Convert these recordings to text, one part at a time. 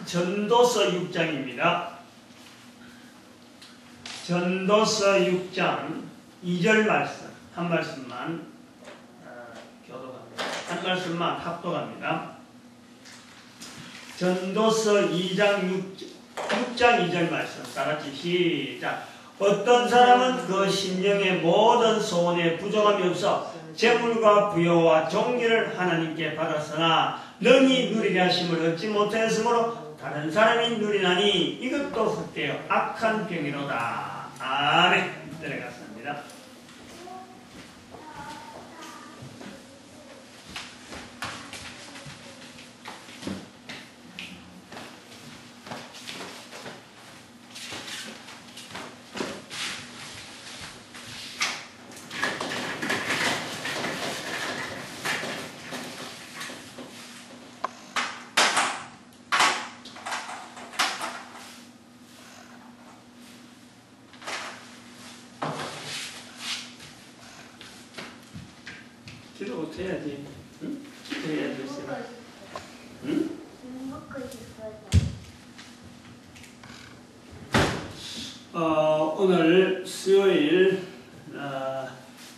전도서 6장입니다. 전도서 6장 2절 말씀, 한 말씀만 교독합니다. 한 말씀만 합독합니다. 전도서 6장 2절 말씀 다같이 시작. 어떤 사람은 그 심령의 모든 소원에 부족함이 없어 재물과 부여와 존귀를 하나님께 받았으나 능히 누리게 하심을 얻지 못하였으므로 다른 사람이 누리나니 이것도 헛되어 악한 병이로다. 아멘. 들어갔습니다. 기도 해야지. 응? 기도해야지. 응? 오늘 수요일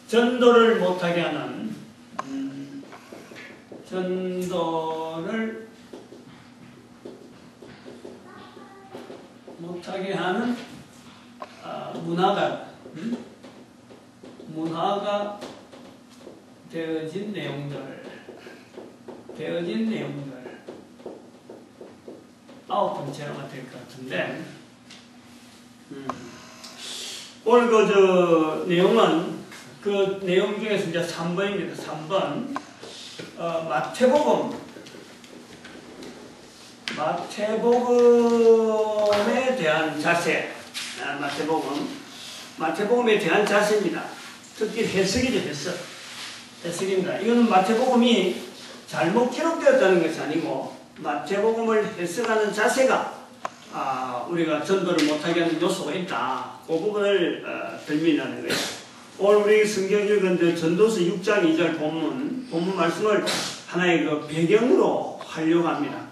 전도를 못하게 하는 전도를 못하게 하는 문화가 되어진 내용들 9번째가 될 것 같은데 오늘 내용은 그 내용 중에서 이제 3번입니다. 3번 마태복음에 대한 자세. 마태복음에 대한 자세입니다. 특히 해석이죠. 해석입니다. 이거는 마태복음이 잘못 기록되었다는 것이 아니고 마태복음을 해석하는 자세가 우리가 전도를 못하게 하는 요소가 있다. 그 부분을 설명하는 거예요. 오늘 우리 성경 읽은 전도서 6장 2절 본문 말씀을 하나의 그 배경으로 하려고 합니다.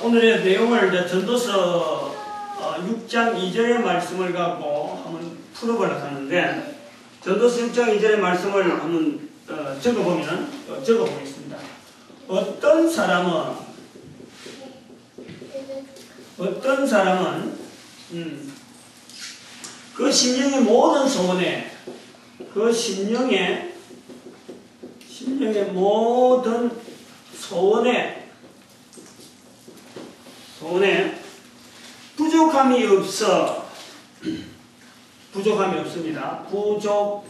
오늘의 내용을 전도서 6장 2절의 말씀을 갖고 한번 풀어보려고 하는데 전도서 6장 2절의 말씀을 한번 적어보겠습니다. 어떤 사람은 그 심령의 모든 소원에 부족함이 없습니다. 부족함이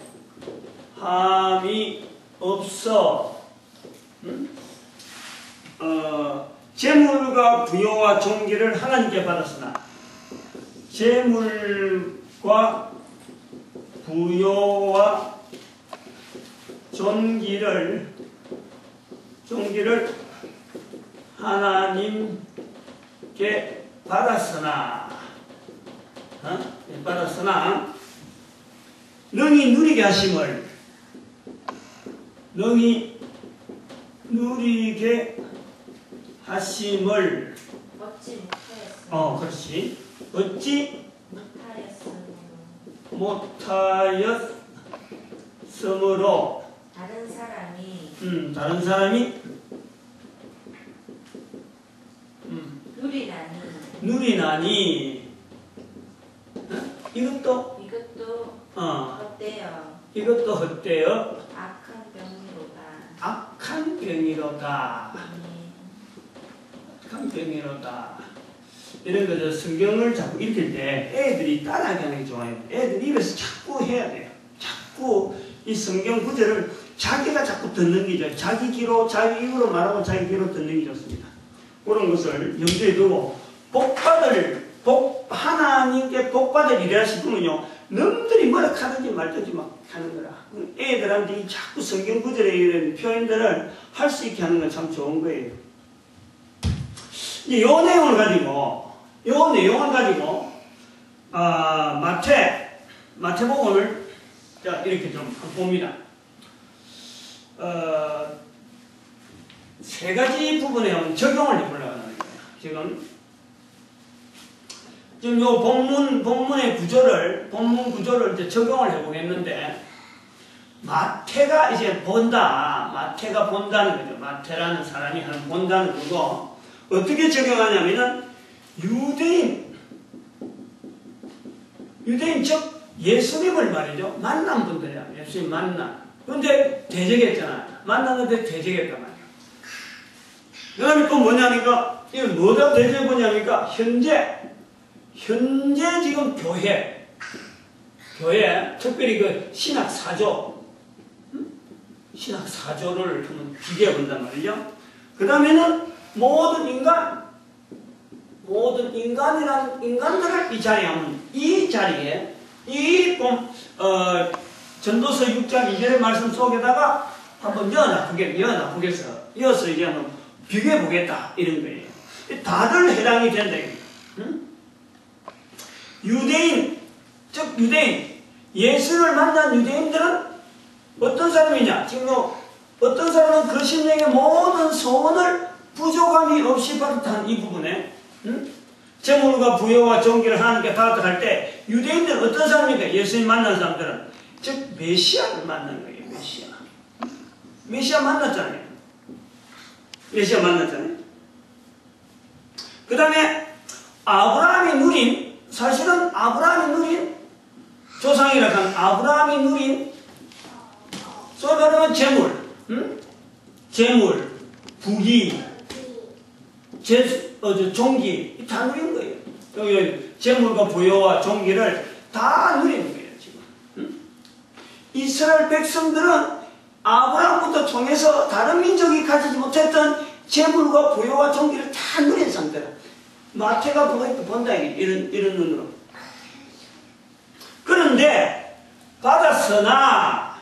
없어 재물과 부여와 존귀를 하나님께 받았으나 재물과 부여와 존귀를 하나님께 받았으나 능히 누리게 하심을 얻지 못하였으므로 다른 사람이 누리나니 이것도 헛되어 악한 병이로다. 이런 거 성경을 자꾸 읽을 때 애들이 따라하게 하는 게 좋아요. 애들 입에서 자꾸 해야 돼요. 자꾸 이 성경 구절을 자기가 자꾸 듣는 게 좋아요. 자기 입으로 말하고 자기 귀로 듣는 게 좋습니다. 그런 것을 염두에 두고 하나님께 복받을 일이라 싶으면요, 놈들이 뭐라 하든지 말든지 막 하는 거라. 애들한테 이 자꾸 성경 구절에 이런 표현들을 할 수 있게 하는 건 참 좋은 거예요. 이제 요 내용을 가지고 마태복음을 이렇게 좀 봅니다. 세 가지 부분에 적용을 해보려고 지금 요 본문의 본문 구조를 이제 적용을 해보겠는데, 마태가 이제 마태가 본다는 거죠. 마태라는 사람이 하는 본다는 거고, 어떻게 적용하냐면은, 유대인 즉, 예수님을 말이죠. 만난 분들이야. 예수님 만나. 근데 대적했잖아. 만났는데 대적했단 말이야. 그 다음에 또 뭐냐니까, 이거 뭐가 대적해 보냐니까, 현재 지금 교회, 특별히 그 신학사조를 한번 비교해 본단 말이죠. 그 다음에는 모든 인간들을 이 자리에, 전도서 6장 2절의 말씀 속에다가 한번 이어서 이제 한번 비교해 보겠다. 이런 거예요. 다들 해당이 된다. 유대인, 예수를 만난 유대인들은 어떤 사람이냐? 지금 어떤 사람은 그 심령의 모든 소원을 부족함이 없이 받았다는 이 부분에, 재물과 부여와 존귀를 하나님께 받았다 할 때, 유대인들은 어떤 사람입니까? 예수님 만난 사람들은, 즉, 메시아를 만난 거예요, 메시아 만났잖아요. 그 다음에, 사실은 아브라함이 누린, 조상이라고 하는 아브라함이 누린, 소위 말하면 재물, 부귀, 종기, 다 누린 거예요. 여기 재물과 부여와 종기를 다 누리는 거예요, 지금. 이스라엘 백성들은 아브라함부터 통해서 다른 민족이 가지지 못했던 재물과 부여와 종기를 다 누린 상태라. 마태가 본다, 이런 눈으로. 그런데, 받았으나,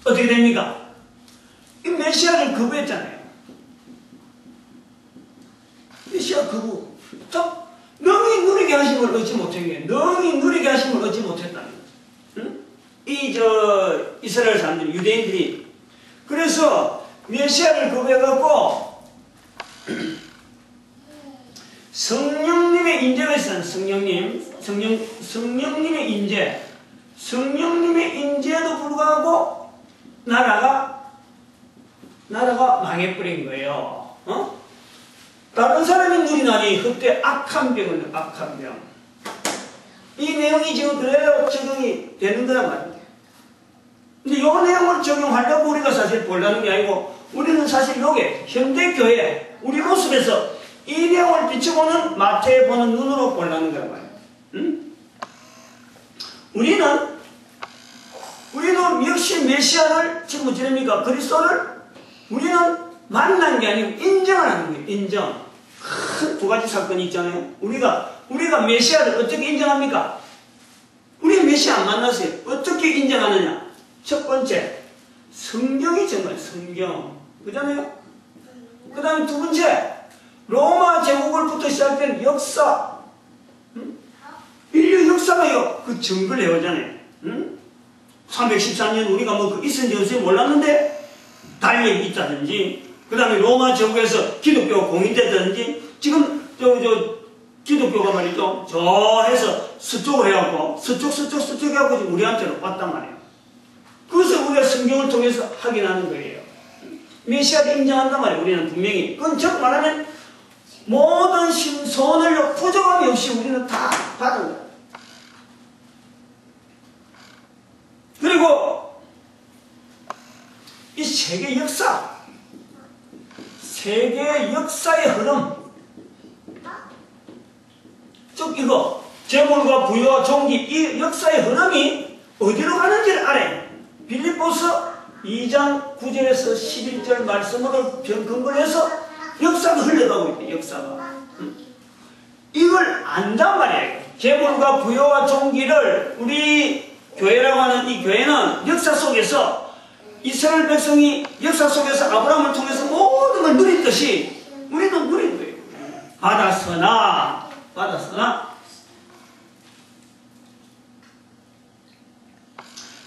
어떻게 됩니까? 이 메시아를 거부했잖아요. 메시아 거부. 능히 누리게 하심을 얻지 못했다는 거죠. 응? 이스라엘 사람들, 유대인들이. 그래서, 메시아를 거부해갖고, 성령님의 인재가 있어요. 성령님의 인재. 성령님의 인재에도 불구하고 나라가 망해버린 거예요. 다른 사람이 누리나니 흑대 악한 병은 악한 병. 이 내용이 지금 그래요 적용이 되는 거란 말이에요. 근데 이 내용을 적용하려고 우리가 사실 보려는 게 아니고, 우리는 사실 요게 현대교회 우리 모습에서 이 내용을 비춰보는 마태에 보는 눈으로 보려는 거란 말이에요. 우리는 역시 메시아를 지금 어찌됩니까? 그리스도를 우리는 만난 게 아니고 인정을 하는 거예요. 인정. 큰 두 가지 사건이 있잖아요. 우리가 메시아를 어떻게 인정합니까? 우리 메시아 안 만났어요. 어떻게 인정하느냐? 첫 번째, 성경이 정말 성경. 그잖아요? 그 다음에 두 번째, 로마 제국을부터 시작된 역사. 인류 역사가요, 그 증거를 해오잖아요. 314년 우리가 그 있은지 없은지 몰랐는데, 달력이 있다든지, 그 다음에 로마 제국에서 기독교가 공인되다든지, 지금, 기독교가 말이죠, 저 해서 서쪽을 해갖고, 서쪽 해갖고 지금 우리한테로 왔단 말이에요. 그것을 우리가 성경을 통해서 확인하는 거예요. 메시아를 인정한단 말이에요, 우리는 분명히. 그건 즉 말하면, 모든 소원을 부족함이 없이 우리는 다 받은 거예요. 그리고 이 세계 역사의 흐름, 즉 이거 재물과 부여와 종기, 이 역사의 흐름이 어디로 가는지를 알아요. 빌립보서 2장 9절에서 11절 말씀으로 근거를 해서 역사가 흘러가고 있대, 역사가. 이걸 안단 말이에요. 재물과 부여와 종기를 우리 교회라고 하는 이 교회는 역사 속에서 이스라엘 백성이 역사 속에서 아브라함을 통해서 모든 걸 누렸듯이 우리도 누린 거예요. 받았으나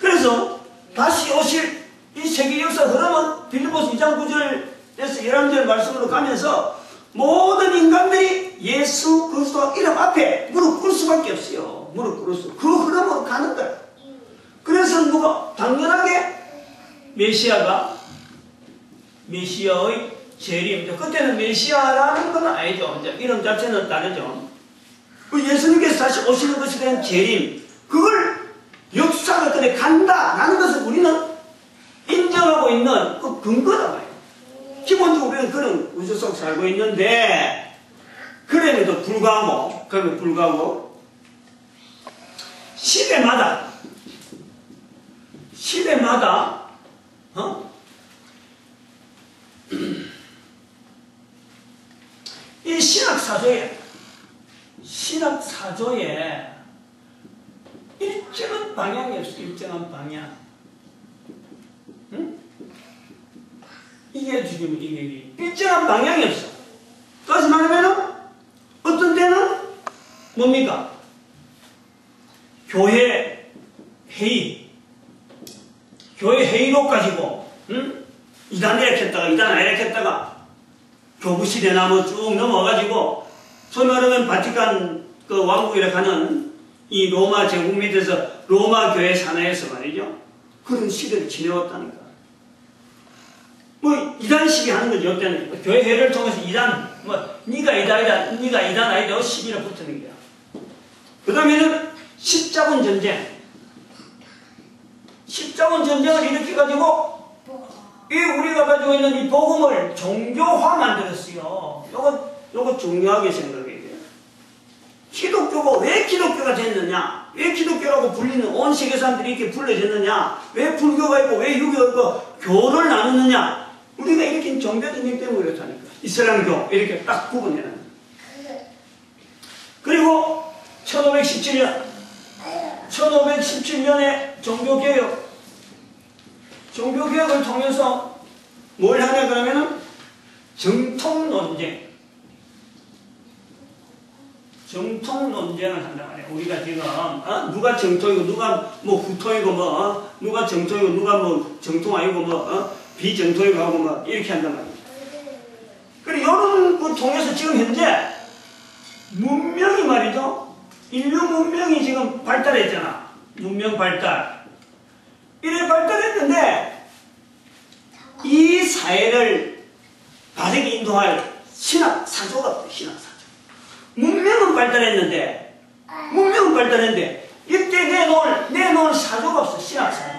그래서 다시 오실 이 세계 역사 흐름은 빌립보서 2장 9절 그래서 11절 말씀으로 가면서 모든 인간들이 예수 그리스도 이름 앞에 무릎 꿇을 수밖에 없어요. 무릎 꿇을 수. 그 흐름으로 가는 거야. 그래서 누가 당연하게 메시아의 재림. 그때는 메시아라는 건 아니죠. 이제 이름 자체는 다르죠. 그 예수님께서 다시 오시는 것에 대한 재림. 그걸 역사가 그래 간다라는 것을 우리는 인정하고 있는 그 근거다 말이에요. 기본적으로 우리는 그런 우주 속 살고 있는데, 그럼에도 불구하고 시대마다 이 신학사조에 일정한 방향이 없어. 일정한 방향. 응? 이게 지금 이게 일정한 방향이 없어. 다시 말하면 어떤 때는 뭡니까? 교회 회의록 가지고, 응? 이단 이렇게 했다가 이단 이렇게 했다가 교부시대 나무 쭉 넘어가가지고, 소위 말하면 바티칸 그 왕국이라 하는 이 로마 제국 밑에서 로마 교회 산하에서 말이죠. 그런 시대를 지내왔다니까. 뭐 이단식이 하는 거죠. 어때는 교회 회를 통해서 이단, 네가 이단 아니다 시비를 붙이는 거야. 그 다음에는 십자군 전쟁을 일으켜가지고 이 우리가 가지고 있는 이 복음을 종교화 만들었어요. 요거 중요하게 생각해야 돼요. 기독교가 왜 기독교가 됐느냐? 왜 기독교라고 불리는 온 세계 사람들이 이렇게 불려졌느냐? 왜 불교가 있고 왜 유교가 있고 교를 나누느냐? 우리가 이렇게 종교 전쟁 때문에 그렇다니까. 이슬람교 이렇게 딱 구분해놔요. 그리고 1517년에 종교개혁을 통해서 뭘 하냐 그러면은 정통 논쟁을 한단 말이야. 우리가 지금 누가 정통이고 누가 뭐 후통이고 누가 정통이고 누가 뭐 정통 아니고 비정통이고 하고 이렇게 한단 말이야. 그래 이런 거 통해서 지금 현재 문명이 말이죠. 인류 문명이 지금 발달했잖아. 문명 발달. 이래 발달했는데 이 사회를 바르게 인도할 신학사조가 없어. 신학사조. 문명은 발달했는데 이때 내놓을 사조가 없어. 신학사조.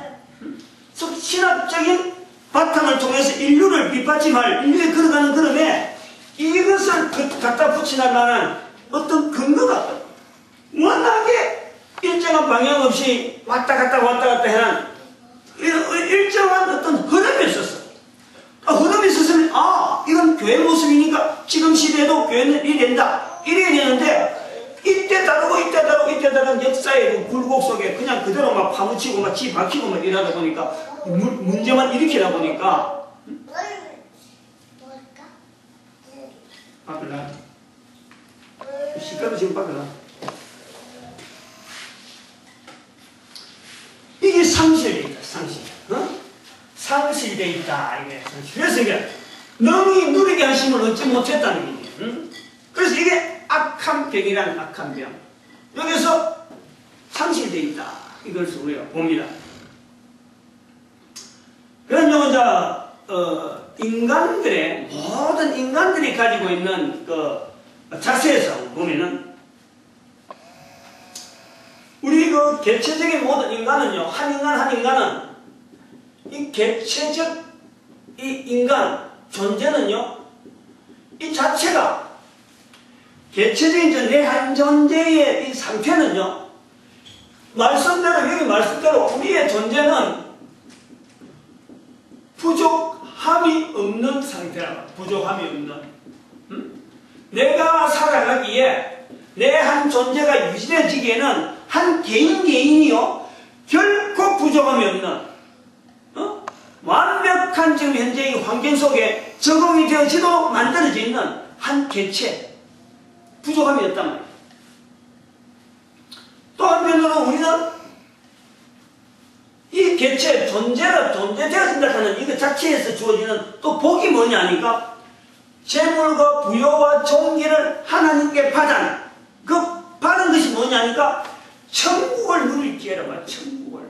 신학적인 바탕을 통해서 인류를 뒷받침할 인류에 걸어가는 그름에 이것을 갖다 붙이할 만한 어떤 근거가 없다. 워낙에 일정한 방향 없이 왔다 갔다 해는 일정한 어떤 흐름이 있었어. 흐름이 있었으면 이건 교회 모습이니까 지금 시대에도 교회는 이래야 된다. 이래야 되는데 이때 다르고 역사의 그 굴곡 속에 그냥 그대로 막 파묻히고 막 박히고 막 이러다 보니까 문제만 일으키다 보니까 밖을 나. 시끄러워 지금 밖을 나. 이게 상실되어 있다. 상실되어 있다. 이게 그래서 이게 능히 누리게 하심을 얻지 못했다는 얘기예요. 그래서 이게 악한 병이라는 악한 병. 여기서 상실되어 있다. 이것을 우리가 봅니다. 그런 모든 인간들이 가지고 있는 그 자세에서 보면은 우리 그 개체적인 모든 인간은요, 한 인간은 이 개체적 이 인간 존재는요, 이 자체가 개체적인 내 한 존재의 이 상태는요, 여기 말씀대로 우리의 존재는 부족함이 없는 상태라고. 부족함이 없는. 내가 살아가기에 내 한 존재가 유지되지기에는 한 개인이요 결코 부족함이 없는 완벽한 지금 현재 이 환경 속에 적응이 되어지도록 만들어져 있는 한 개체. 부족함이 없단 말이에요. 또 한편으로 우리는 이 개체 존재가 존재되어진다 하는 이거 자체에서 주어지는 또 복이 뭐냐니까 재물과 부여와 종기를 하나님께 받은 그 받은 것이 뭐냐니까 천국을 누릴 기회란 말이야. 천국을.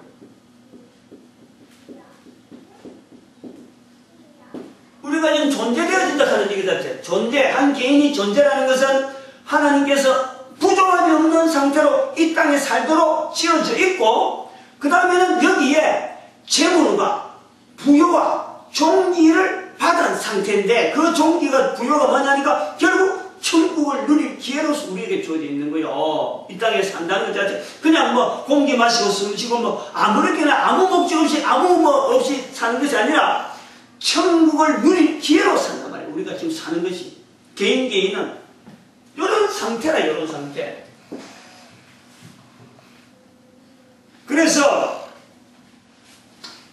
우리가 지금 존재되어진다 하는 얘기 자체. 존재, 한 개인이 존재라는 것은 하나님께서 부족함이 없는 상태로 이 땅에 살도록 지어져 있고, 그 다음에는 여기에 재물과 부여와 종기를 받은 상태인데, 그 종기가 부여가 뭐냐니까 결국 천국을 누릴 기회로서 우리에게 주어져 있는 거예요. 이 땅에 산다는 것 자체. 그냥 뭐 공기 마시고 숨 쉬고 뭐 아무렇게나 아무 목적 없이 아무 뭐 없이 사는 것이 아니라 천국을 누릴 기회로 산단 말이에요. 우리가 지금 사는 것이. 개인은 이런 상태라, 이런 상태. 그래서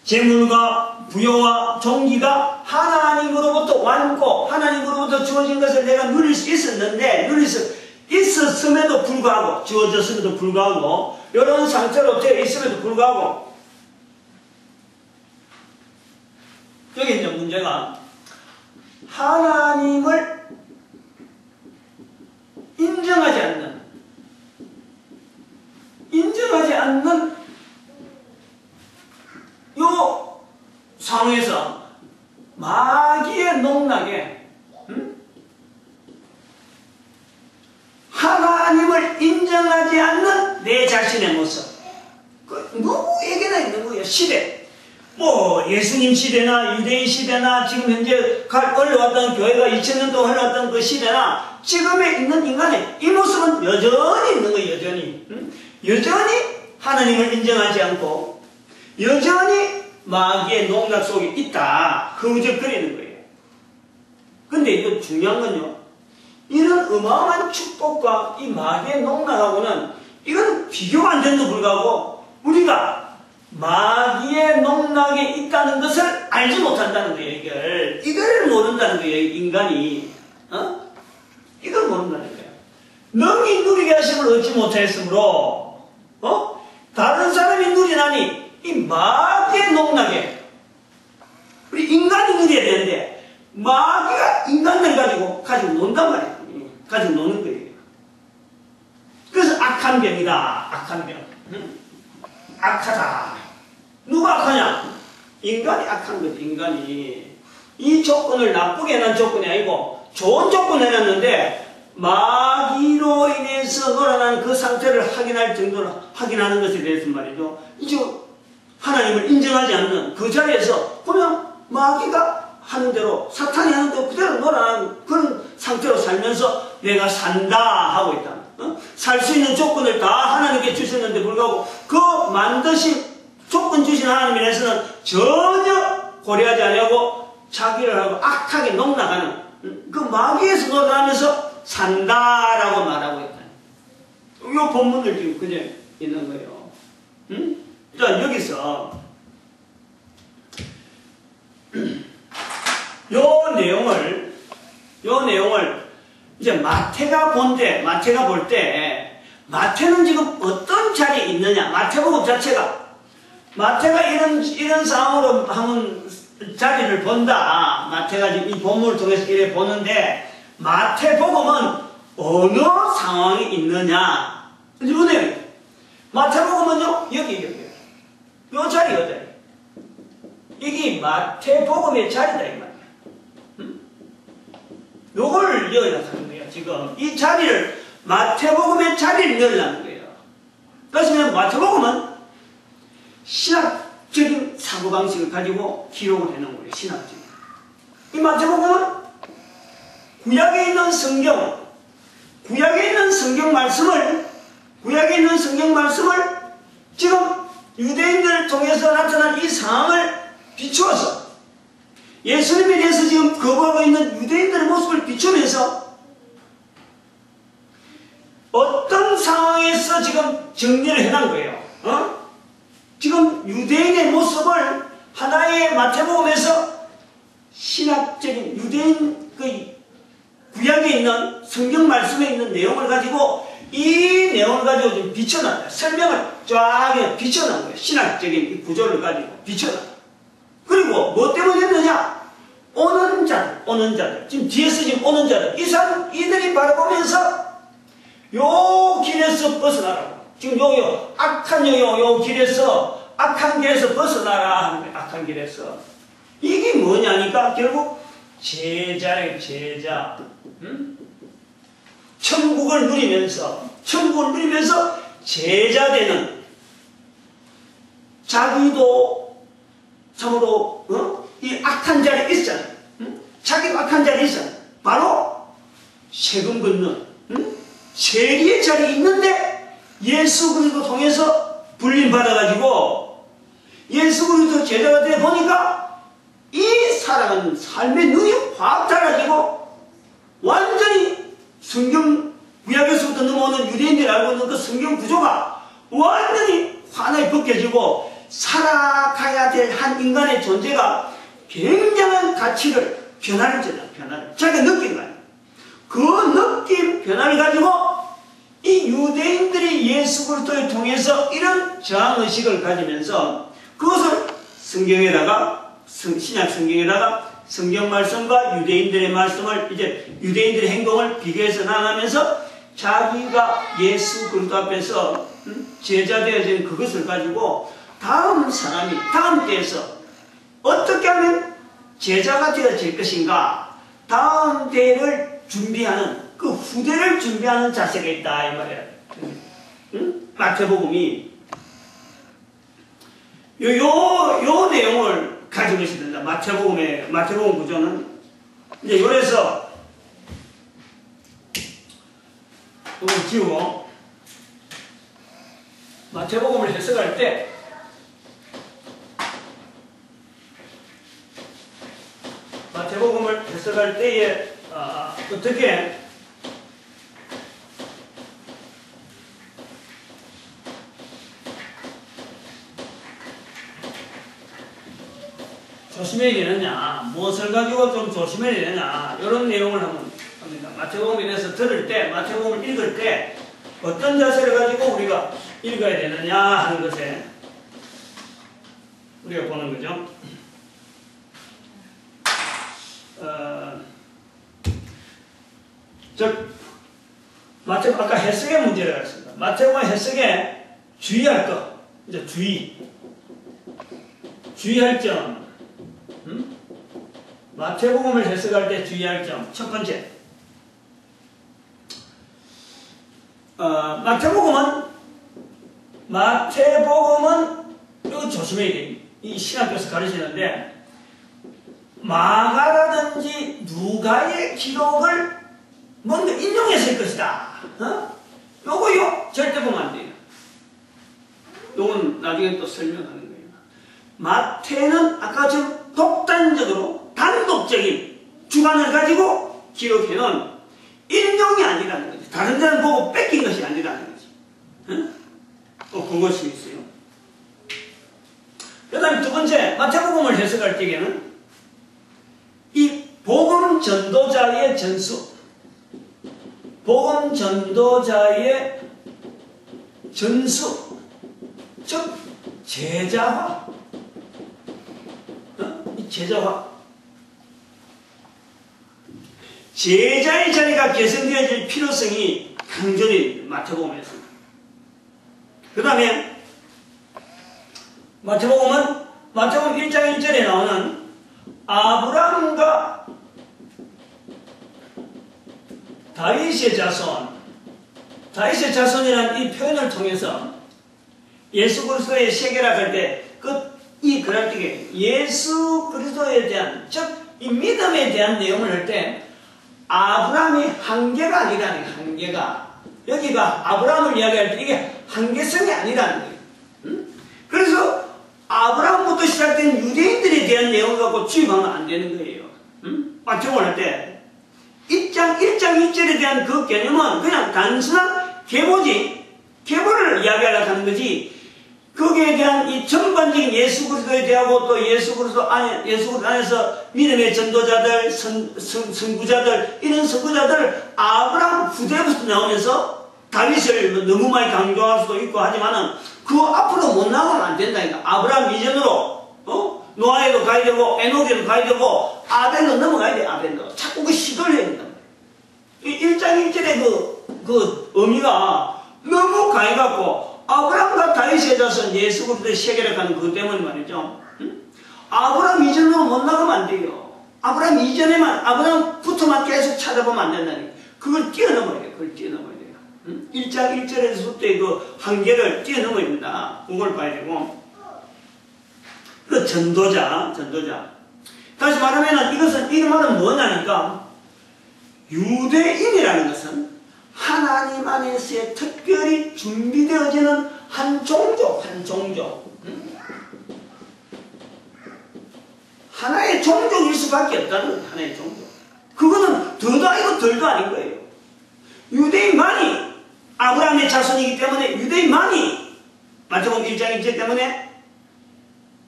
재물과 부여와 종기가 하나님으로부터 왔고 하나님으로부터 주어진 것을 내가 누릴 수 있었는데, 누릴 수 있었음에도 불구하고, 주어졌음에도 불구하고, 이런 상태로 되어 있음에도 불구하고, 여기 이제 문제가 하나님을 인정하지 않는 요 상황에서 마귀의 농락에 하나님을 인정하지 않는 내 자신의 모습, 그 누구에게나 있는 거예요. 시대. 뭐 예수님 시대나 유대인 시대나 지금 현재 흘러왔던 교회가 2000년 동안 흘러왔던 그 시대나 지금에 있는 인간의 이 모습은 여전히 있는 거예요. 여전히. 여전히 하나님을 인정하지 않고 여전히 마귀의 농락 속에 있다. 흐우적거리는 거예요. 근데 이거 중요한 건요, 이런 어마어마한 축복과 이 마귀의 농락하고는 이건 비교가 안 된다고 불구하고 우리가 마귀의 농락에 있다는 것을 알지 못한다는 거예요. 이걸 모른다는 거예요. 인간이. 이걸 모른다는 거예요. 능히 누리게 하심을 얻지 못하였으므로 다른 사람이 누리나니 이 마귀의 농락에 우리 인간이 누려야 되는데 마귀가 인간들 가지고 논단 말이에요. 가지고 노는 거예요. 그래서 악한 병이다. 악한 병. 악하다. 누가 악하냐? 인간이 악한 거지. 인간이 이 조건을 나쁘게 해놓은 조건이 아니고 좋은 조건을 해놨는데 마귀로 인해서 놀아난 그 상태를 확인할 정도로 확인하는 것에 대해서 말이죠. 이제 하나님을 인정하지 않는 그 자리에서 그냥 마귀가 하는 대로, 사탄이 하는 대로 그대로 놀아난 그런 상태로 살면서 내가 산다 하고 있다. 살 수 있는 조건을 다 하나님께 주셨는데 불구하고 그 만드신 조건 주신 하나님에 대해서는 전혀 고려하지 않고 자기를 하고 악하게 농락하는 그 마귀에서 놀아나면서 산다라고 말하고 있다. 이 본문을 지금 그냥 있는 거예요. 자, 여기서 요 내용을 이제 마태가 볼 때 마태는 지금 어떤 자리에 있느냐? 마태복음 자체가 마태가 이런 상황으로 하는 자리를 본다. 마태가 지금 이 본문을 통해서 이래 보는데 마태복음은 어느 상황에 있느냐? 이제 은혜요. 마태복음은요 여기 요 자리거든. 이게 마태복음의 자리다 이 말이야. 요걸 열어가는 거예요. 지금 이 자리를 마태복음의 자리를 열라는 거예요. 그래서 마태복음은 신학적인 사고방식을 가지고 기록을 해놓은 거예요. 신학적인. 이 마태복음은 구약에 있는 성경 말씀을 지금 유대인들을 통해서 나타난 이 상황을 비추어서 예수님에 대해서 지금 거부하고 있는 유대인들의 모습을 비추면서 어떤 상황에서 지금 정리를 해놓은 거예요. 지금 유대인의 모습을 하나의 마태복음에서 신학적인 유대인 그 구약에 있는 성경 말씀에 있는 내용을 가지고 이 내용을 가지고 좀 비춰놨다. 설명을 쫙 비춰놓은 거예요. 신학적인 구조를 가지고 비춰놨다. 그리고 뭐 때문에 했느냐? 오는 자들. 지금 뒤에서 지금 오는 자들. 이 사람, 이들이 바라보면서 요 길에서 벗어나라고. 지금 요 악한 요 길에서, 악한 길에서 벗어나라 하는 거예요. 악한 길에서. 이게 뭐냐니까 결국 제자예요, 제자. 응? 천국을 누리면서 제자 되는, 자기도 참으로 이 악한 자리에 있잖아요. 자기도 악한 자리에 있잖아요. 바로 세금 걷는 세리의 자리에 있는데 예수 그리스도 통해서 불림 받아가지고 예수 그리스도 제자가 돼 보니까 이 사람은 삶의 눈이 확 달라지고 완전히 성경 구약에서부터 넘어오는 유대인들이 알고 있는 그 성경 구조가 완전히 환하게 벗겨지고 살아가야 될 한 인간의 존재가 굉장한 가치를, 변화를 자기가 느낀 거예요. 그 느낌, 변화를 가지고 이 유대인들이 예수 그리스도를 통해서 이런 저항의식을 가지면서 그것을 성경에다가, 신약 성경에다가 성경 말씀과 유대인들의 말씀을, 이제 유대인들의 행동을 비교해서 나가면서 자기가 예수 그리스도 앞에서 제자 되어진 그것을 가지고 다음 사람이 다음 때에서 어떻게 하면 제자가 되어질 것인가, 다음 때를 준비하는, 그 후대를 준비하는 자세가 있다 이 말이에요. 마태복음이 요 내용을 가지고 있습니다. 마태복음 구조는 이제 요래서 이걸 지우고 마태복음을 해석할 때 마태복음을 해석할 때에 어떻게 조심해야 되느냐, 무엇을 가지고 좀 조심해야 되느냐, 이런 내용을 한번 합니다. 마태복음에 대해서 들을 때, 마태복음을 읽을 때 어떤 자세를 가지고 우리가 읽어야 되느냐 하는 것에 우리가 보는 거죠. 아까 해석의 문제를 했습니다. 마태복음 해석에 주의할 것, 이제 주의할 점. 마태복음을 해석할 때 주의할 점. 첫 번째, 마태복음은 이거 조심해야 돼. 이 신학교에서 가르치는데 마가라든지 누가의 기록을 뭔가 인용했을 것이다. 요거 절대 보면 안 돼요. 요건 나중에 또 설명하는 거예요. 마태는 아까 좀 독단적으로 단독적인 주관을 가지고 기록해놓은 인용이 아니라는 거지. 다른 데는 보고 뺏긴 것이 아니라는 거지. 또 그것이 있어요. 그 다음에 두 번째, 마태복음을 해석할 때에는 이 복음 전도자의 전수, 복음 전도자의 전수, 즉 제자화, 이 제자화, 제자의 자리가 개선되어질 필요성이 강조된 마태복음에서. 그 다음에 마태복음 1장 1절에 나오는 아브라함과 다윗의 자손이라는 이 표현을 통해서 예수 그리스도의 세계락할 때 이 그랄때에 예수 그리스도에 대한, 즉 이 믿음에 대한 내용을 할 때 아브라함이 한계가 아니라는 거예요. 한계가. 여기가 아브라함을 이야기할 때 이게 한계성이 아니라는 거예요. 그래서 아브라함부터 시작된 유대인들에 대한 내용을 갖고 주입하면 안 되는 거예요. 마태복음을 할 때 1장 1절에 대한 그 개념은 그냥 단순한 계보지, 계보를 이야기하려고 하는 거지, 거기에 대한 이 전반적인 예수 그리스도에 대하고 또 예수 그리스도 안에서 믿음의 전도자들, 선구자들, 이런 선구자들 아브라함 후대부터 나오면서 다윗을 너무 많이 강조할 수도 있고 하지만은 그 앞으로 못 나가면 안 된다니까. 아브라함 이전으로 노아에도 가야 되고 에녹에도 가야 되고 아벨로 넘어가야 돼. 아벨로 자꾸 그 시도를 해야 된다. 1장 1절의 그 의미가 너무 강해갖고 아브라함과 다윗의 자손 예수 그리스도의 세계력하는 그것 때문에 말이죠. 아브라함 이전으로 못 나가면 안 돼요. 아브라함 이전에만 아브라함부터만 계속 찾아보면 안 된다니까. 그걸 뛰어넘어야 돼요. 그걸 뛰어넘어야 돼요. 1장 1절에서부터의 그 한계를 뛰어넘어야 된다. 그걸 봐야 되고. 그 전도자. 다시 말하면 이 말은 뭐냐니까, 유대인이라는 것은 하나님 안에서의 특별히 준비되어지는 한 종족. 하나의 종족일 수밖에 없다는 거예요. 하나의 종족. 그거는 더도 아니고 덜도 아닌 거예요. 유대인만이 아브라함의 자손이기 때문에 유대인만이 마태복음 1장 1절 때문에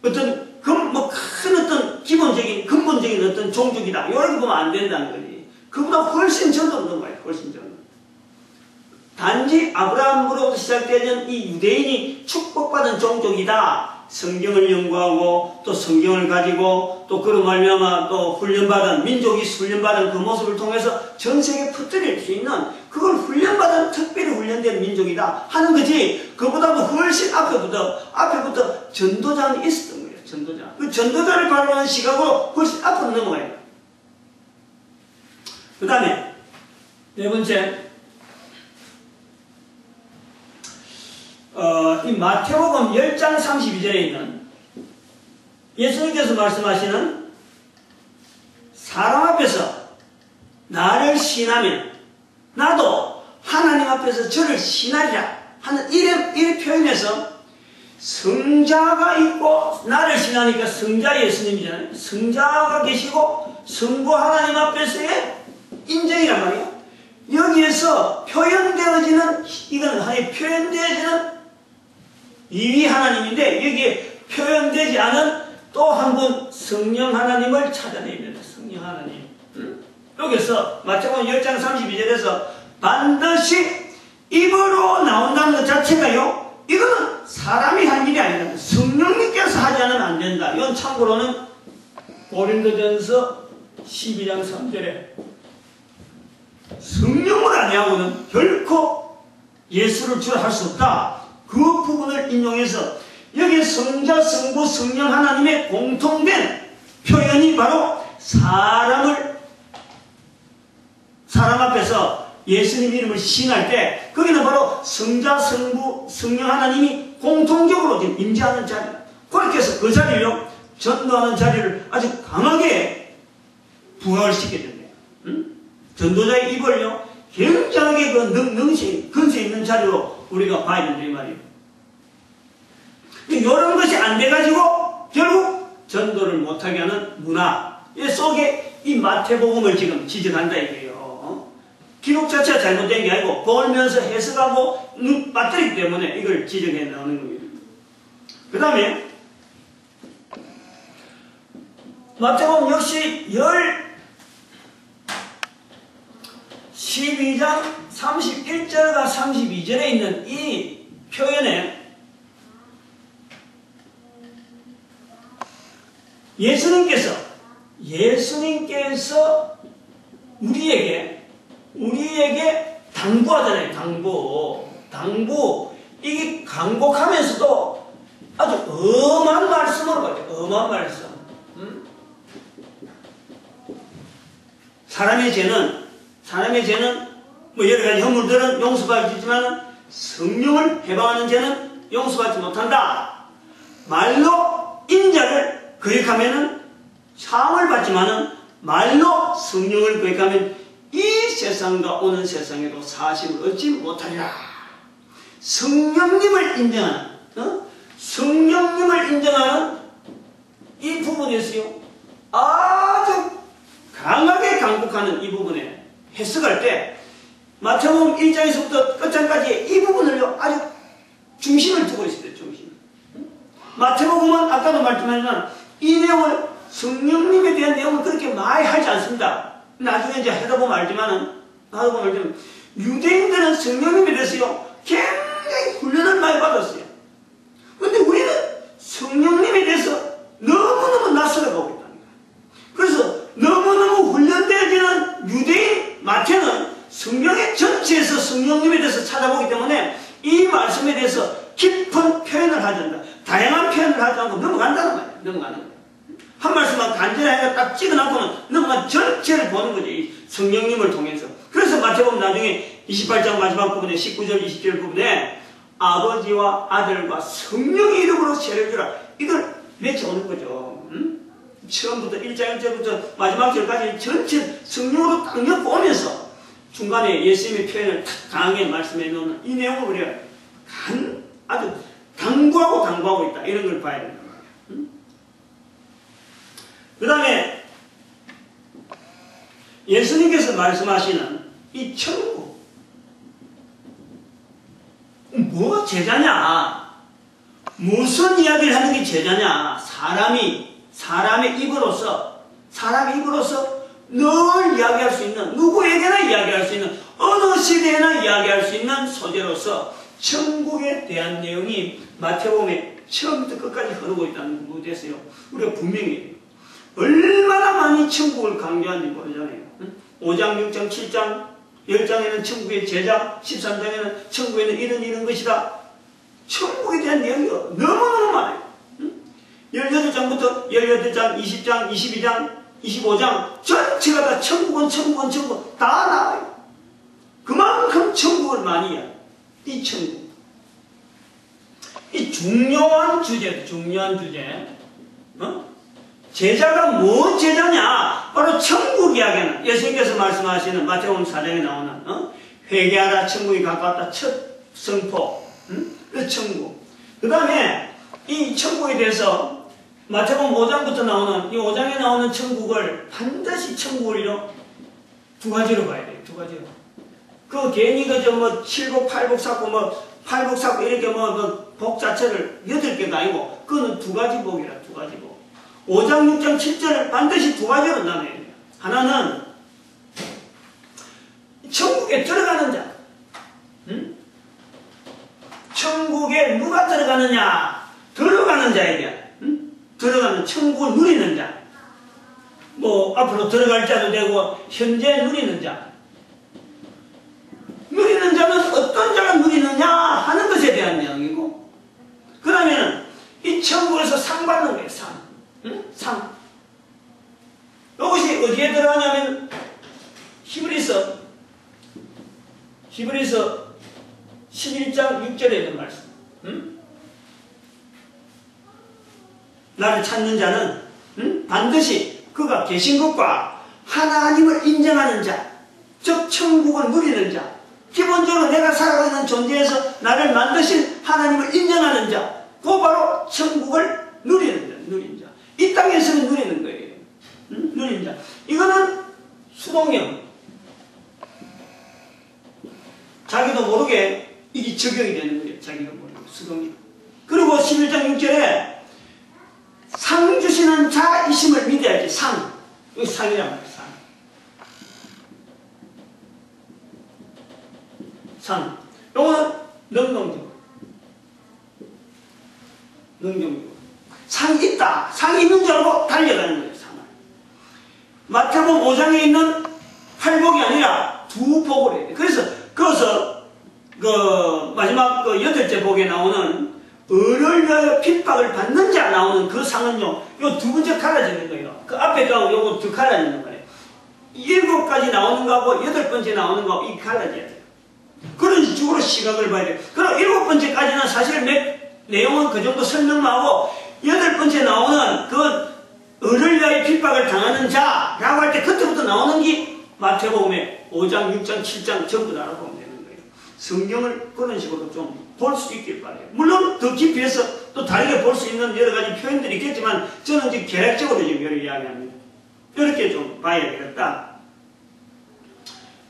어떤 큰 어떤 기본적인 근본적인 어떤 종족이다. 이렇게 보면 안 된다는 거지. 그보다 훨씬 전도로 넘어가요. 훨씬 전도. 단지 아브라함으로부터 시작되는 이 유대인이 축복받은 종족이다. 성경을 연구하고 또 성경을 가지고 또 그로 말미암아 또 훈련받은 민족이 훈련받은 그 모습을 통해서 전 세계에 퍼뜨릴 수 있는 그걸 훈련받은 특별히 훈련된 민족이다 하는 거지. 그보다도 훨씬 앞에부터 전도자는 있었던 거예요. 전도자. 그 전도자를 바라보는 시각으로 훨씬 앞으로 넘어가요. 그 다음에 네 번째, 이 마태복음 10장 32절에 있는 예수님께서 말씀하시는 사람 앞에서 나를 신하면 나도 하나님 앞에서 저를 신하리라 하는 이 표현에서 성자가 있고 나를 신하니까 성자 예수님이잖아요. 성자가 계시고 성부 하나님 앞에서의 인정이란 말이에요. 여기에서 표현되어지는 이건 하나의 표현되어지는 이위 하나님인데 여기에 표현되지 않은 또 한 분 성령 하나님을 찾아내야 된다. 성령 하나님. 여기서 마태복음 10장 32절에서 반드시 입으로 나온다는 것 자체가요, 이거는 사람이 한 일이 아니라 성령님께서 하지 않으면 안 된다. 이건 참고로는 고린도전서 12장 3절에 성령을 아니하고는 결코 예수를 주라 할 수 없다. 그 부분을 인용해서 여기 성자, 성부, 성령 하나님의 공통된 표현이 바로 사람 앞에서 예수님 이름을 시인할 때 거기는 바로 성자, 성부, 성령 하나님이 공통적으로 지금 임재하는 자리. 그렇게 해서 그 자리를요, 전도하는 자리를 아주 강하게 부각을 시켜야 된대요. 전도자의 입을요, 굉장하게 근세 있는 자리로 우리가 봐야 된다, 이 말이에요. 이런 것이 안 돼가지고 결국 전도를 못하게 하는 문화 속에 이 마태복음을 지금 지적한다 이거예요. 기록 자체가 잘못된 게 아니고 보면서 해석하고 맞들기 때문에 이걸 지적해 나오는 겁니다. 그 다음에 마태복음 역시 12장 31절과 32절에 있는 이 표현에 예수님께서 우리에게 당부하잖아요. 당부. 이게 간곡하면서도 아주 엄한 말씀으로 가죠. 엄한 말씀. 사람의 죄는 뭐 여러 가지 허물들은 용서받지만 성령을 해방하는 죄는 용서받지 못한다. 말로 인자를 거역하면은 사함을 받지만은 말로 성령을 거역하면 이 세상과 오는 세상에도 사심을 얻지 못하리라. 성령님을 인정하는 이 부분에서요, 아주 강하게 강국하는 이 부분에 해석할 때 마태복음 1장에서부터 끝장까지 이 부분을요 아주 중심을 두고 있어요. 중심. 마태복음은 아까도 말씀하지만 이 내용을 성령님에 대한 내용을 그렇게 많이 하지 않습니다. 나중에 이제 하다 보면 알지만은 유대인들은 성령님에 대해서요 굉장히 훈련을 많이 받았어요. 그런데 우리는 성령님에 대해서 너무너무 낯설어가고 있다는 거예요. 그래서 너무너무 훈련되어지는 유대인 마태는 성령의 전체에서 성령님에 대해서 찾아보기 때문에 이 말씀에 대해서 깊은 표현을 하지 않는다. 다양한 표현을 하지 않고 넘어간다는 말이에요. 넘어가는 거예요. 한 말씀만 간절하게 딱 찍어놓고는 넘어간 전체를 보는 거죠. 이 성령님을 통해서. 그래서 마태복음 나중에 28장 마지막 부분에 19절 20절 부분에 아버지와 아들과 성령의 이름으로 세례를 주라. 이걸 맺혀오는 거죠. 처음부터 1장 1절부터 마지막 절까지 전체 성령으로 딱 엮어오면서 중간에 예수님의 표현을 강하게 말씀해 놓는 이 내용을 우리가 아주 당부하고 있다. 이런 걸 봐야 된단 말이에요. 그 다음에 예수님께서 말씀하시는 이 천국, 뭐가 제자냐? 무슨 이야기를 하는 게 제자냐? 사람의 입으로서 늘 이야기할 수 있는, 누구에게나 이야기할 수 있는, 어느 시대에나 이야기할 수 있는 소재로서 천국에 대한 내용이 마태복음에 처음부터 끝까지 흐르고 있다는 것에 대해서요 우리가 분명히 얼마나 많이 천국을 강조하는지 모르잖아요. 5장, 6장, 7장, 10장에는 천국의 제자, 13장에는 천국에는 이런 것이다. 천국에 대한 내용이 너무너무 많아요. 18장부터 18장, 20장, 22장, 25장 전체가 다 천국은 다 나와요. 그만큼 천국을 많이 해요. 이 천국. 이 중요한 주제. 제자가 뭔 제자냐? 바로 천국 이야기는 예수님께서 말씀하시는 마태복음 4장에 나오는 회개하라 천국이 가까웠다 첫 선포. 그 천국. 그 다음에 이 천국에 대해서 마태복음 5장부터 나오는 이 5장에 나오는 천국을 반드시 천국을 두 가지로 봐야 돼요. 두 가지로. 그 괜히 그저 뭐 칠복, 팔복, 삭복, 뭐 팔복, 삭복 이렇게 뭐 복 자체를 8개가 아니고 그거는 두 가지 복이라 두 가지 복. 5장, 6장, 7절을 반드시 두 가지로 나눠야 돼요. 하나는 천국에 들어가는 자. 천국에 누가 들어가느냐? 들어가는 자에 대한 들어가는 천국을 누리는 자. 뭐 앞으로 들어갈 자도 되고 현재 누리는 자. 누리는 자는 어떤 자가 누리느냐 하는 것에 대한 내용이고 그 다음에는 이 천국에서 상 받는 거예요. 상. 이것이 어디에 들어가냐면 히브리서 11장 6절에 있는 말씀. 나를 찾는 자는 반드시 그가 계신 것과 하나님을 인정하는 자, 즉 천국을 누리는 자, 기본적으로 내가 살아가는 존재에서 나를 만드신 하나님을 인정하는 자, 그 바로 천국을 누리는 자. 이 땅에서는 누리는 거예요. 누리는 자. 이거는 수동형. 자기도 모르게 이게 적용이 되는 거예요. 자기도 모르게 수동형. 그리고 11장 6절에 상 주시는 자이심을 믿어야지. 상. 이거 상이란 말이에요. 상. 요거는 능동적으로. 상이 있다. 상이 있는 줄 알고 달려가는 거예요. 상을. 마태복음 5장에 있는 팔복이 아니라 두 복을 해야 돼. 그래서 거기서 마지막 8째 복에 나오는 을을 위하여 핍박을 받는 자 나오는 그 상은요, 요 두 번째 갈라지는 거예요. 그 앞에 거하고 요거 두 갈라지는 거예요. 7가지 나오는 거하고 8번째 나오는 거하고 이 갈라져야 돼요. 그런 식으로 시각을 봐야 돼요. 그럼 7번째까지는 사실 내용은 그 정도 설명만 하고 8번째 나오는 그 을을 위하여 핍박을 당하는 자라고 할 때 그때부터 나오는 게 마태복음의 5장, 6장, 7장 전부 다 알아보면 되는 거예요. 성경을 그런 식으로 좀 볼 수 있길 바라요. 물론 더 깊이 해서 또 다르게 볼 수 있는 여러 가지 표현들이 있겠지만 저는 지금 계략적으로 지금 이렇게 이야기합니다. 이렇게 좀 봐야 되겠다.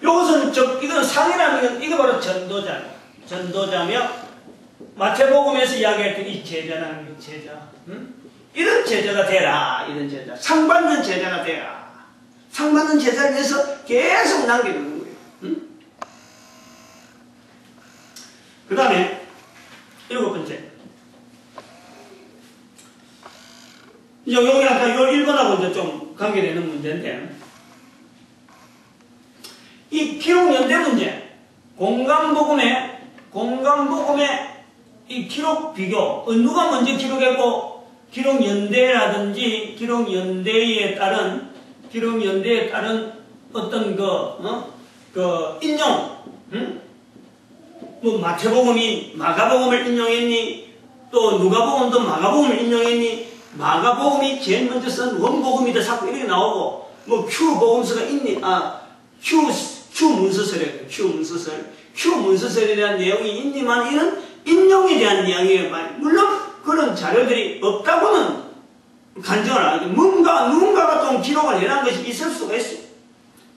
요것은 이거는 상이라는 건 이거 바로 전도자예요. 전도자며 마태복음에서 이야기했던 이 제자라는 게 제자. 이런 제자가 되라. 이런 제자. 상 받는 제자가 되라. 상 받는 제자를 위해서 계속 남겨두는 거예요. 그 다음에 7번째. 여기 아까 요 1번하고 이제 좀 관계되는 문제인데, 이 기록연대 문제, 공간복음의 이 기록 비교, 누가 먼저 기록했고, 기록연대에 따른 어떤 인용, 뭐 마태복음이 마가복음을 인용했니, 또 누가복음도 마가복음을 인용했니, 마가복음이 제일 먼저 쓴 원복음이다 자꾸 이렇게 나오고, 뭐 Q복음서가 있니, Q문서설이에요. Q문서설에 대한 내용이 있니만 이런 인용에 대한 이야기예요. 물론 그런 자료들이 없다고는 간증을 안 하죠. 누군가가 좀 기록을 해놓은 것이 있을 수가 있어요.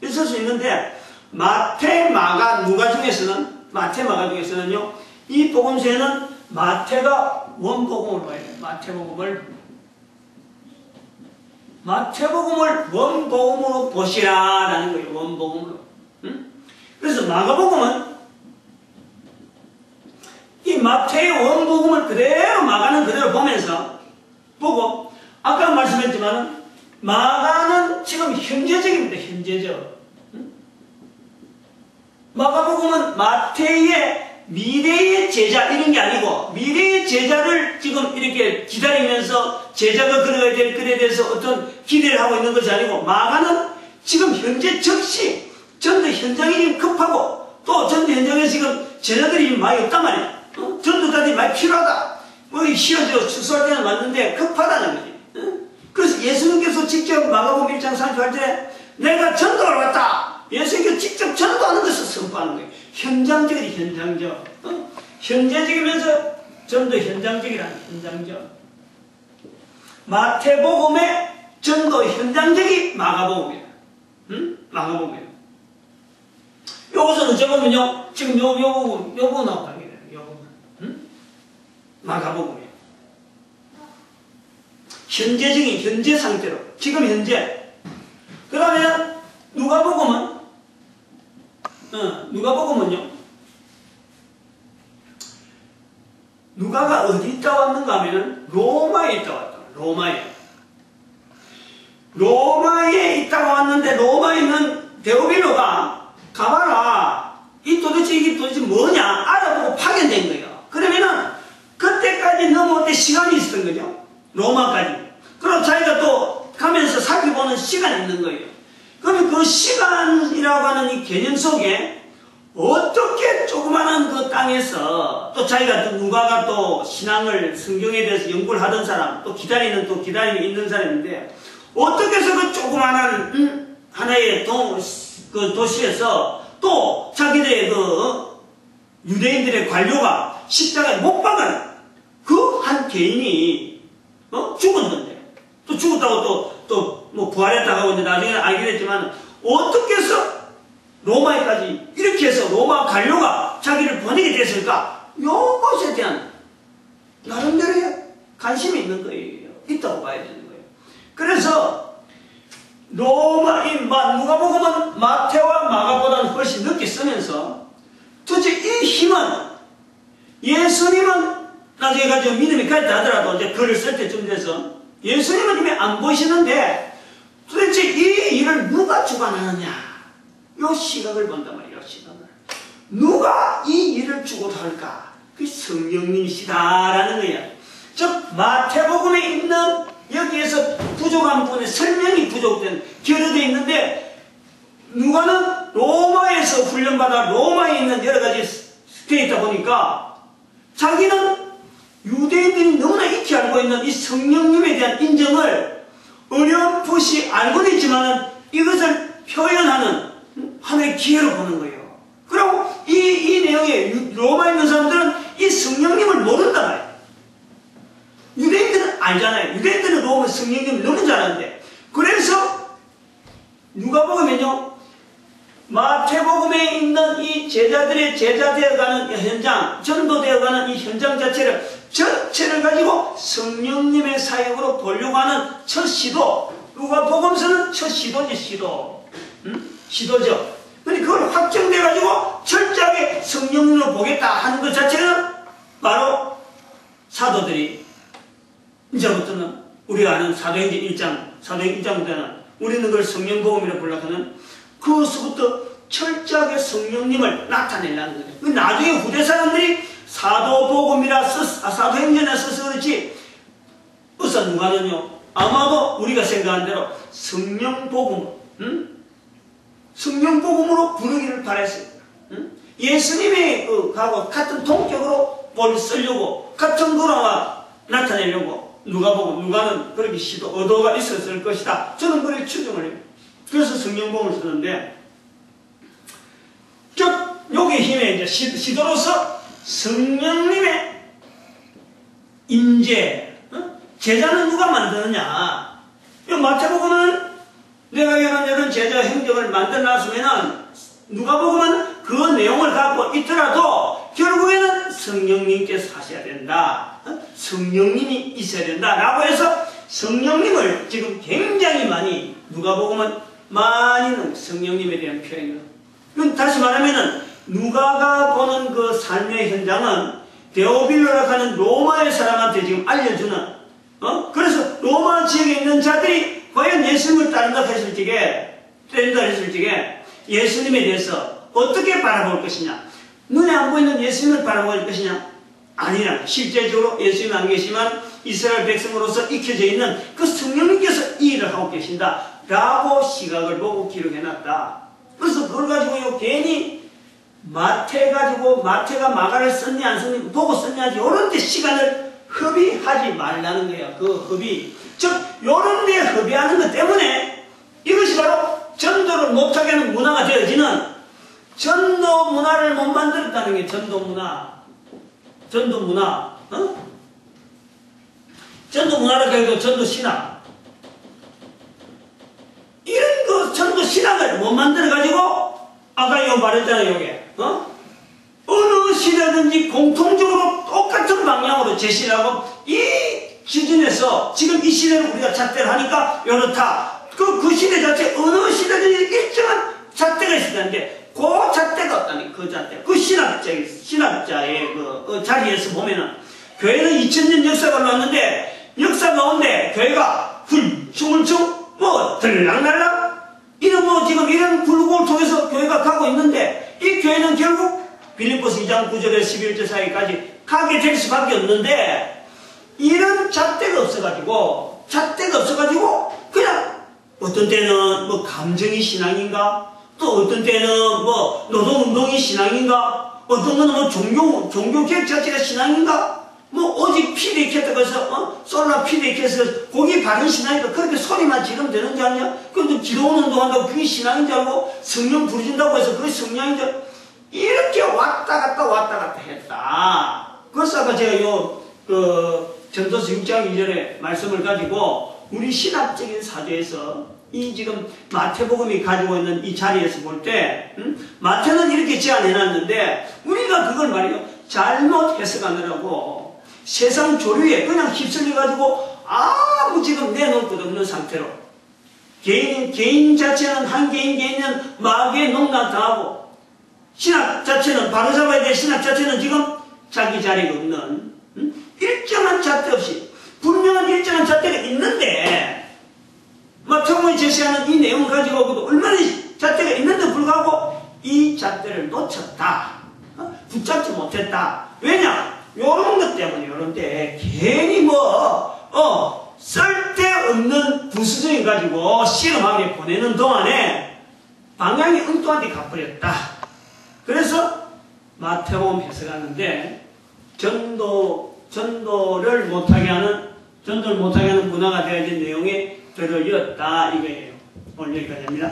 있을 수 있는데, 마태, 마가, 누가 중에서는, 마태, 마가 중에서는요, 이 복음서에는 마태가 원복음을 봐야 돼요. 마태복음을 원복음으로 보시라라는 거예요. 원복음으로. 그래서 마가복음은 이 마태의 원복음을 그대로, 마가는 그대로 보고, 아까 말씀했지만 마가는 지금 현재적입니다. 현재적. 마가복음은 마태의 미래의 제자 이런 게 아니고, 미래의 제자를 지금 이렇게 기다리면서 제자가 걸어가야 될 글에 대해서 어떤 기대를 하고 있는 것이 아니고, 마가는 지금 현재 즉시 전도 현장이 지금 급하고, 또 전도 현장에 지금 제자들이 많이 없단 말이에요. 전도자들이 많이 필요하다. 뭐 시어져 수수할 때는 맞는데 급하다는 거지. 그래서 예수님께서 직접 마가복음 1장 38절에 내가 전도를 왔다. 예수님께서 직접 전도하는 것을 선포하는 거예요. 현장적이지, 현장적. 현재적이면서 전도 현장적이라는 현장적. 마태복음의 전도 현장적이 마가복음이에요. 마가복음이에요. 요것은 어쩌면요, 지금 요 부분하고 관계돼요. 요 부분. 마가복음이에요. 현재적인, 현재 상태로. 지금 현재. 그 다음에 누가복음은요, 누가가 어디 있다 왔는가 하면은 로마에 있다 왔다. 로마에 있다가 왔는데, 로마에 있는 데오빌로가 가봐라. 이게 도대체 뭐냐? 알아보고 파견된 거예요. 그러면은 그때까지 넘어올 때 시간이 있었던 거죠. 로마까지. 그럼 자기가 또 가면서 살펴보는 시간이 있는 거예요. 그러면 그 시간이라고 하는 이 개념 속에 어떻게 조그마한 그 땅에서 또 자기가 또 누가가 또 신앙을, 성경에 대해서 연구를 하던 사람, 또 기다림이 있는 사람인데, 어떻게 해서 그 조그마한 하나의 도시에서 또 자기들의 유대인들의 관료가 십자가에 못 박은 그 한 개인이 죽었는데, 또 죽었다고 또 뭐 부활했다고 이제 나중에 알게 됐지만, 어떻게 해서 로마에까지 이렇게 해서 로마 관료가 자기를 보내게 됐을까? 이것에 대한 나름대로의 관심이 있는 거예요. 있다고 봐야 되는 거예요. 그래서 누가복음은 마태와 마가보다는 훨씬 늦게 쓰면서, 도대체 이 힘은, 예수님은 나중에 가지고 믿음이 가있다 하더라도 이제 글을 쓸 때쯤 돼서 예수님은 이미 안 보이시는데, 도대체 이 일을 누가 주관하느냐, 이 시각을 본단 말이에요. 시각을. 누가 이 일을 주관할까? 그 성령님이시다라는 거예요. 즉 마태복음에 있는 여기에서 부족한 부분에 설명이 부족된, 결여되어 있는데, 누가는 로마에서 훈련받아 로마에 있는 여러 가지 되어 있다 보니까 자기는 유대인들이 너무나 익히 알고 있는 이 성령님에 대한 인정을 어렴풋이 알고는 있지만 이것을 표현하는 하나의 기회로 보는 거예요. 그리고 이 내용에 로마에 있는 사람들은 이 성령님을 모른단 말이에요. 유대인들은 알잖아요. 유대인들은 로마 성령님을 너무 잘 아는데, 그래서 누가복음은요, 마태복음에 있는 이 제자들의 제자되어가는 현장, 전도되어가는 이 현장 전체를 가지고 성령님의 사역으로 보려고 하는 첫 시도, 누가복음서는 첫 시도지, 시도죠. 그러니 그걸 확정돼가지고 철저하게 성령님으로 보겠다 하는 것 자체는 우리가 아는 사도행전 1장부터는 우리는 그걸 성령복음이라고 불러하는 그것부터 철저하게 성령님을 나타내려는 거예요. 나중에 후대 사람들이 사도복음이라 사도행전에 써서 그렇지 우선 누가는요 아마도 우리가 생각한 대로 성령복음 성령복음으로 부르기를 바랬어요. 예수님의 하고 같은 동격으로 뭘 쓰려고 같은 거로 나타내려고 누가는 그렇게 의도가 있었을 것이다. 저는 그렇게 추정을 해요. 그래서 성령복음을 쓰는데 요게 힘에 이제 시도로서 성령님의 임재 제자는 누가 만드느냐? 마태복음은 내가 이런 제자 행적을 만들어놨으면은 누가복음은 그 내용을 갖고 있더라도 결국에는 성령님께서 하셔야 된다. 성령님이 있어야 된다. 라고 해서 성령님을 지금 굉장히 많이 누가복음은 많이는 성령님에 대한 표현이에요. 다시 말하면은 누가가 보는 그 삶의 현장은 데오빌로라고 하는 로마의 사람한테 지금 알려주는 그래서 로마 지역에 있는 자들이 과연 예수님을 따른다 했을 적에 예수님에 대해서 어떻게 바라볼 것이냐? 눈에 안 보이는 예수님을 바라볼 것이냐? 아니라 실제적으로 예수님 안 계시지만 이스라엘 백성으로서 익혀져 있는 그 성령님께서 이 일을 하고 계신다 라고 시각을 보고 기록해놨다. 그래서 그걸 가지고 괜히 마태가 마가를 썼니 안 썼니 보고 썼냐지 이런 데 시간을 허비하지 말라는 거야. 그 허비. 즉 이런 데 허비하는 것 때문에 이것이 바로 전도를 못하게 하는 문화가 되어지는 전도 문화를 못 만들었다는 게 전도 문화라 해도 전도 신학 이런 거 전도 신학을 못 만들어가지고 아까 요 말했잖아요. 요게 어느 시대든지 공통적으로 똑같은 방향으로 제시를 하고 이 기준에서 지금 이 시대를 우리가 잣대를 하니까 이렇다. 그 시대 자체 어느 시대든지 일정한 잣대가 있어야 되는데 그 잣대가 없다니 그 잣대 그 신학자의 그 자리에서 보면은 교회는 2000년 역사가 올라왔는데 역사 가운데 교회가 훌충훌충 들락날락 이런 지금 이런 굴곡을 통해서 교회가 가고 있는데 이 교회는 결국 빌립보서 2장 9절에서 11절 사이까지 가게 될 수밖에 없는데 이런 잣대가 없어가지고 그냥 어떤 때는 감정이 신앙인가 또 어떤 때는 노동운동이 신앙인가 어떤 거는 종교개혁 자체가 신앙인가 오직 피데이켰다고 해서 솔라 피데이켰어서 거기 바른 신앙이니까 그렇게 소리만 지르면 되는 줄 아냐? 그런데 기도원 운동한다고 그게 신앙인 줄 알고 성령 부르신다고 해서 그게 성령인 줄 알고 이렇게 왔다 갔다 했다. 그래서 아까 제가 전도서 6장 2절의 말씀을 가지고 우리 신학적인 사조에서 이 지금 마태복음이 가지고 있는 이 자리에서 볼 때 마태는 이렇게 제안해놨는데 우리가 그걸 말이요 잘못 해석하느라고 세상 조류에 그냥 휩쓸려가지고 아무 지금 내놓을 것 없는 상태로 개인 자체는 한 개인은 마귀에 농락당하고 신학 자체는 바로잡아야 될 신학 자체는 지금 자기 자리가 없는 일정한 잣대 없이 분명한 일정한 잣대가 있는데 마태복음이 제시하는 이 내용을 가지고 얼마나 잣대가 있는데 불구하고 이 잣대를 놓쳤다. 붙잡지 못했다. 왜냐? 요런 것 때문에 요런데 괜히 쓸데없는 부수적인 가지고 실험하게 보내는 동안에 방향이 엉뚱한 데 가버렸다. 그래서 마태복음 해석하는데 전도를 못하게 하는 문화가 되어진 내용에 들을 잃었다 이거예요. 오늘 여기까지 합니다.